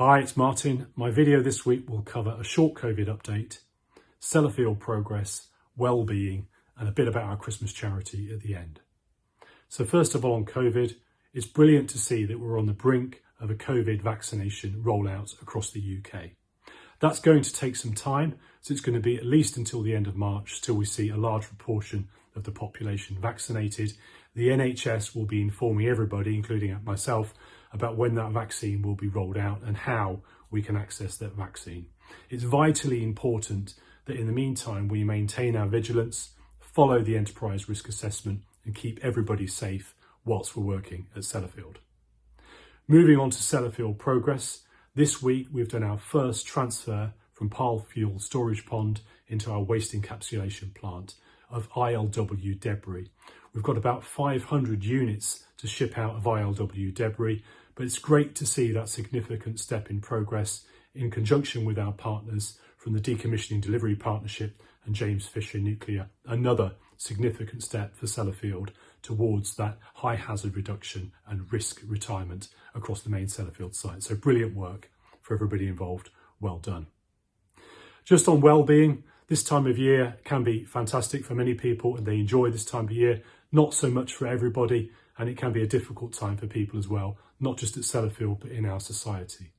Hi, it's Martin. My video this week will cover a short COVID update, Sellafield progress, Wellbeing, and a bit about our Christmas charity at the end. So first of all, on COVID, it's brilliant to see that we're on the brink of a COVID vaccination rollout across the UK. That's going to take some time, so it's going to be at least until the end of March till we see a large proportion of the population vaccinated. The NHS will be informing everybody, including myself, about when that vaccine will be rolled out and how we can access that vaccine. It's vitally important that in the meantime we maintain our vigilance, follow the enterprise risk assessment and keep everybody safe whilst we're working at Sellafield. Moving on to Sellafield progress, this week we've done our first transfer from pile fuel storage pond into our waste encapsulation plant of ILW debris. We've got about 500 units to ship out of ILW debris, but it's great to see that significant step in progress in conjunction with our partners from the Decommissioning Delivery Partnership and James Fisher Nuclear, another significant step for Sellafield towards that high hazard reduction and risk retirement across the main Sellafield site. So brilliant work for everybody involved. Well done. Just on wellbeing, this time of year can be fantastic for many people and they enjoy this time of year, not so much for everybody, and it can be a difficult time for people as well, not just at Sellafield but in our society.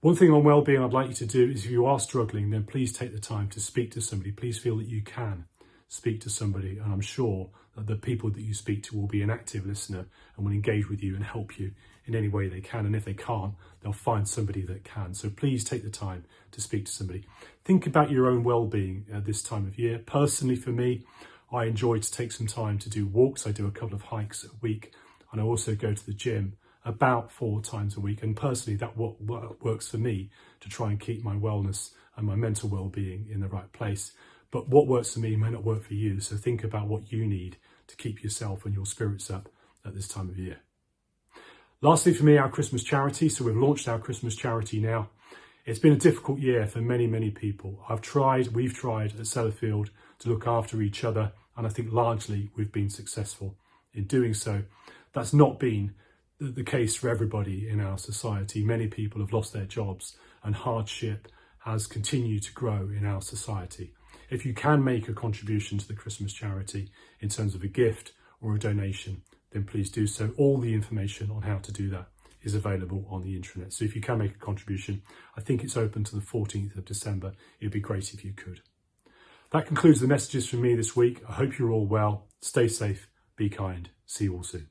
One thing on wellbeing I'd like you to do is if you are struggling, then please take the time to speak to somebody. Please feel that you can speak to somebody, and I'm sure that the people that you speak to will be an active listener and will engage with you and help you in any way they can, and if they can't, they'll find somebody that can. So please take the time to speak to somebody. Think about your own well-being at this time of year. Personally for me, I enjoy to take some time to do walks. I do a couple of hikes a week, and I also go to the gym about 4 times a week, and personally that works for me to try and keep my wellness and my mental well-being in the right place. But what works for me may not work for you, so think about what you need to keep yourself and your spirits up at this time of year. Lastly for me, our Christmas charity. So we've launched our Christmas charity now. It's been a difficult year for many people. We've tried at Sellafield to look after each other, and I think largely we've been successful in doing so. That's not been the case for everybody in our society. Many people have lost their jobs and hardship has continued to grow in our society. If you can make a contribution to the Christmas charity in terms of a gift or a donation, then please do so. All the information on how to do that is available on the intranet. So if you can make a contribution, I think it's open to the 14th of December. It'd be great if you could. That concludes the messages from me this week. I hope you're all well. Stay safe, be kind. See you all soon.